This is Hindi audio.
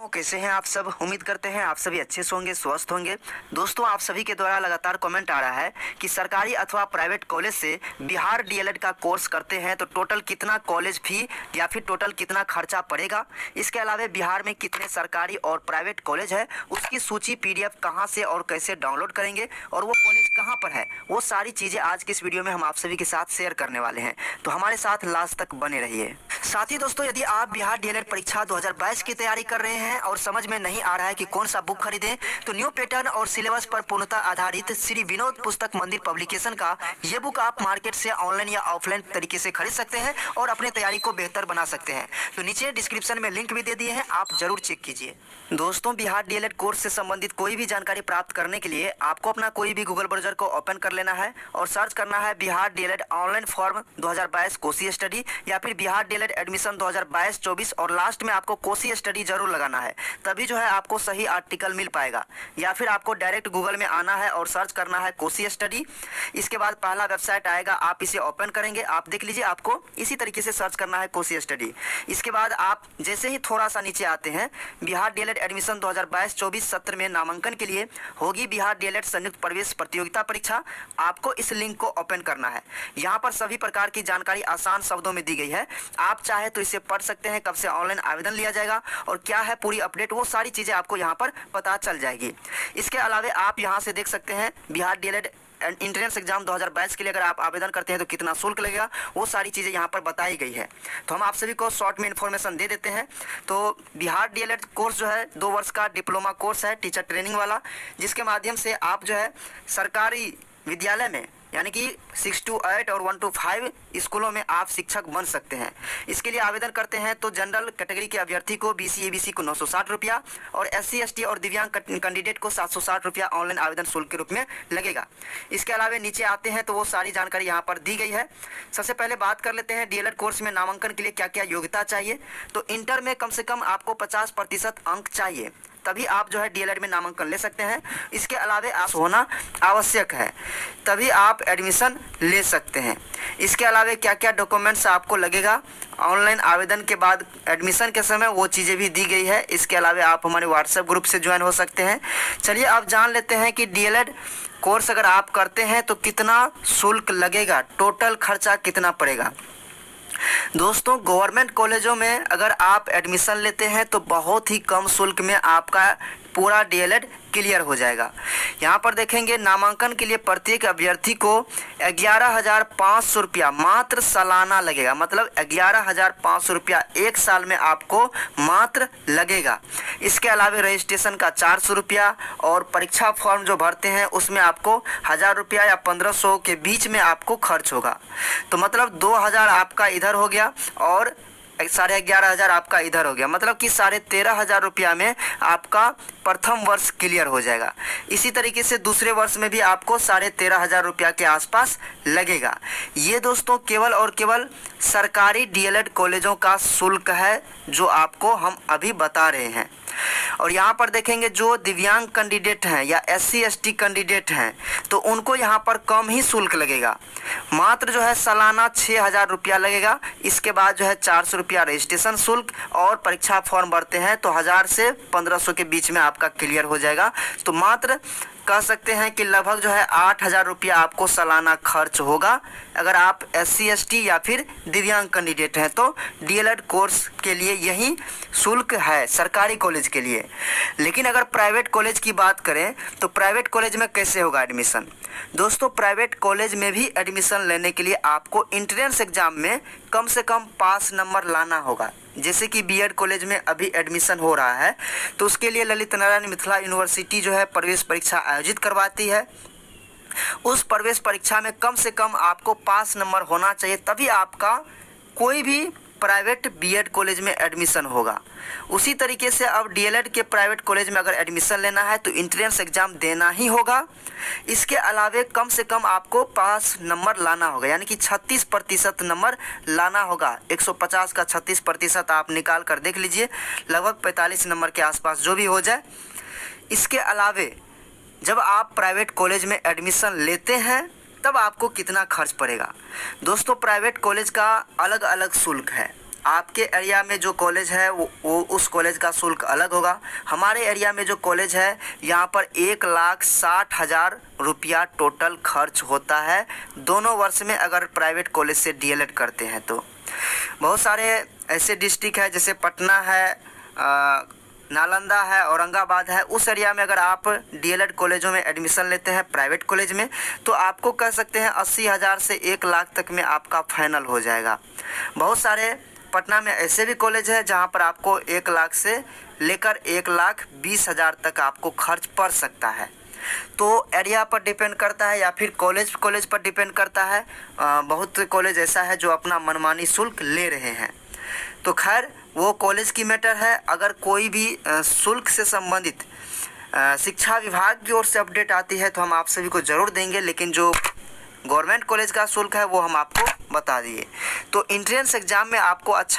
कैसे हैं आप सब। उम्मीद करते हैं आप सभी अच्छे से होंगे, स्वस्थ होंगे। दोस्तों, आप सभी के द्वारा लगातार कमेंट आ रहा है कि सरकारी अथवा प्राइवेट कॉलेज से बिहार डीएलएड का कोर्स करते हैं तो टोटल कितना कॉलेज फी या फिर टोटल कितना खर्चा पड़ेगा। इसके अलावा बिहार में कितने सरकारी और प्राइवेट कॉलेज है, उसकी सूची पीडीएफ कहाँ से और कैसे डाउनलोड करेंगे और वो कॉलेज कहाँ पर है, वो सारी चीज़ें आज के इस वीडियो में हम आप सभी के साथ शेयर करने वाले हैं। तो हमारे साथ लास्ट तक बने रहिए। साथ ही दोस्तों, यदि आप बिहार डीएलएड परीक्षा 2022 की तैयारी कर रहे हैं और समझ में नहीं आ रहा है कि कौन सा बुक खरीदें, तो न्यू पैटर्न और सिलेबस पर पूर्णतः आधारित श्री विनोद पुस्तक मंदिर पब्लिकेशन का ये बुक आप मार्केट से ऑनलाइन या ऑफलाइन तरीके से खरीद सकते हैं और अपने तैयारी को बेहतर बना सकते हैं। तो नीचे डिस्क्रिप्शन में लिंक भी दे दिए हैं, आप जरूर चेक कीजिए। दोस्तों, बिहार डीएलएड कोर्स से संबंधित कोई भी जानकारी प्राप्त करने के लिए आपको अपना कोई भी गूगल ब्राउजर को ओपन कर लेना है और सर्च करना है Bihar DElEd online form 2022 Kosi study या फिर बिहार डीएलएड एडमिशन 2022-24 और लास्ट में आपको कोसी स्टडी जरूर लगाना है, तभी जो है आपको सही आर्टिकल मिल पाएगा। या फिर आपको डायरेक्ट गूगल में आना है और सर्च करना है कोसी स्टडी। इसके बाद पहला वेबसाइट आएगा, आप इसे ओपन करेंगे, आप देख लीजिए, आपको इसी तरीके से सर्च करना है कोसी स्टडी। इसके बाद आप जैसे ही थोड़ा सा नीचे आते हैं, बिहार डीएलएड एडमिशन 2022-24 सत्र में नामांकन के लिए होगी बिहार डीएलएड संयुक्त प्रवेश प्रतियोगिता परीक्षा। आपको इस लिंक को ओपन करना है। यहाँ पर सभी प्रकार की जानकारी आसान शब्दों में दी गई है, आप चाहे तो इसे पढ़ सकते हैं। कब से ऑनलाइन आवेदन लिया जाएगा और क्या है पूरी अपडेट, वो सारी चीज़ें आपको यहाँ पर पता चल जाएगी। इसके अलावा आप यहाँ से देख सकते हैं बिहार डीएलएड इंट्रेंस एग्जाम 2022 के लिए अगर आप आवेदन करते हैं तो कितना शुल्क लगेगा, वो सारी चीज़ें यहाँ पर बताई गई है। तो हम आप सभी को शॉर्ट में इन्फॉर्मेशन दे देते हैं। तो बिहार डीएलएड कोर्स जो है 2 वर्ष का डिप्लोमा कोर्स है, टीचर ट्रेनिंग वाला, जिसके माध्यम से आप जो है सरकारी विद्यालय में यानी कि 6 to 8 और 1 to 5 स्कूलों में आप शिक्षक बन सकते हैं। इसके लिए आवेदन करते हैं तो जनरल कैटेगरी के अभ्यर्थी को बीसी एबीसी को 960 रुपया और एससी एसटी और दिव्यांग कैंडिडेट को 760 रुपया ऑनलाइन आवेदन शुल्क के रूप में लगेगा। इसके अलावा नीचे आते हैं तो वो सारी जानकारी यहाँ पर दी गई है। सबसे पहले बात कर लेते हैं डीएलएड कोर्स में नामांकन के लिए क्या क्या योग्यता चाहिए। तो इंटर में कम से कम आपको 50% अंक चाहिए, तभी आप जो है डीएलएड में नामांकन ले सकते हैं। इसके अलावा आप होना आवश्यक है, तभी आप एडमिशन ले सकते हैं। इसके अलावा क्या क्या डॉक्यूमेंट्स आपको लगेगा ऑनलाइन आवेदन के बाद एडमिशन के समय, वो चीज़ें भी दी गई है। इसके अलावा आप हमारे व्हाट्सएप ग्रुप से ज्वाइन हो सकते हैं। चलिए आप जान लेते हैं कि डीएलएड कोर्स अगर आप करते हैं तो कितना शुल्क लगेगा, टोटल खर्चा कितना पड़ेगा। दोस्तों, गवर्नमेंट कॉलेजों में अगर आप एडमिशन लेते हैं तो बहुत ही कम शुल्क में आपका पूरा डीएलएड क्लियर हो जाएगा। यहाँ पर देखेंगे नामांकन के लिए प्रत्येक अभ्यर्थी को 11,500 रुपया मात्र सालाना लगेगा, मतलब 11,500 रुपया एक साल में आपको मात्र लगेगा। इसके अलावा रजिस्ट्रेशन का 400 रुपया और परीक्षा फॉर्म जो भरते हैं उसमें आपको 1,000 रुपया या 1,500 के बीच में आपको खर्च होगा। तो मतलब 2,000 आपका इधर हो गया और 11,500 आपका इधर हो गया, मतलब कि 13,500 रुपया में आपका प्रथम वर्ष क्लियर हो जाएगा। इसी तरीके से दूसरे वर्ष में भी आपको 13,500 रुपया के आसपास लगेगा। ये दोस्तों केवल और केवल सरकारी डीएलएड कॉलेजों का शुल्क है जो आपको हम अभी बता रहे हैं। और यहाँ पर देखेंगे जो दिव्यांग कैंडिडेट हैं या एससी एसटी कैंडिडेट हैं तो उनको यहाँ पर कम ही शुल्क लगेगा, मात्र जो है सालाना 6,000 रुपया लगेगा। इसके बाद जो है 400 रुपया रजिस्ट्रेशन शुल्क और परीक्षा फॉर्म भरते हैं तो 1,000 से 1,500 के बीच में आपका क्लियर हो जाएगा। तो मात्र कह सकते हैं कि लगभग जो है 8,000 रुपया आपको सालाना खर्च होगा अगर आप एससी एसटी या फिर दिव्यांग कैंडिडेट हैं। तो डीएलएड कोर्स के लिए यही शुल्क है सरकारी कॉलेज के लिए। लेकिन अगर प्राइवेट कॉलेज की बात करें तो प्राइवेट कॉलेज में कैसे होगा एडमिशन। दोस्तों, प्राइवेट कॉलेज में भी एडमिशन लेने के लिए आपको इंट्रेंस एग्जाम में कम से कम पास नंबर लाना होगा। जैसे कि बीएड कॉलेज में अभी एडमिशन हो रहा है तो उसके लिए ललित नारायण मिथिला यूनिवर्सिटी जो है प्रवेश परीक्षा आयोजित करवाती है। उस प्रवेश परीक्षा में कम से कम आपको पास नंबर होना चाहिए, तभी आपका कोई भी प्राइवेट बीएड कॉलेज में एडमिशन होगा। उसी तरीके से अब डीएलएड के प्राइवेट कॉलेज में अगर एडमिशन लेना है तो इंट्रेंस एग्जाम देना ही होगा। इसके अलावे कम से कम आपको पास नंबर लाना होगा, यानी कि 36% नंबर लाना होगा। 150 का 36% आप निकाल कर देख लीजिए, लगभग 45 नंबर के आसपास जो भी हो जाए। इसके अलावे जब आप प्राइवेट कॉलेज में एडमिशन लेते हैं तब आपको कितना खर्च पड़ेगा। दोस्तों, प्राइवेट कॉलेज का अलग अलग शुल्क है, आपके एरिया में जो कॉलेज है वो उस कॉलेज का शुल्क अलग होगा। हमारे एरिया में जो कॉलेज है यहाँ पर 1,60,000 रुपया टोटल खर्च होता है दोनों वर्ष में, अगर प्राइवेट कॉलेज से डीएलएड करते हैं तो। बहुत सारे ऐसे डिस्ट्रिक्ट है जैसे पटना है, नालंदा है, औरंगाबाद है, उस एरिया में अगर आप डीएलएड कॉलेजों में एडमिशन लेते हैं प्राइवेट कॉलेज में तो आपको कह सकते हैं 80,000 से 1 लाख तक में आपका फाइनल हो जाएगा। बहुत सारे पटना में ऐसे भी कॉलेज है जहां पर आपको 1 लाख से लेकर 1,20,000 तक आपको खर्च पड़ सकता है। तो एरिया पर डिपेंड करता है या फिर कॉलेज पर डिपेंड करता है। बहुत कॉलेज ऐसा है जो अपना मनमानी शुल्क ले रहे हैं। तो खैर वो कॉलेज की मैटर है। अगर कोई भी शुल्क से संबंधित शिक्षा विभाग की ओर से अपडेट आती है तो हम आप सभी को ज़रूर देंगे, लेकिन जो गवर्नमेंट कॉलेज का शुल्क है वो हम आपको बता दिए। तो एंट्रेंस एग्ज़ाम में आपको अच्छा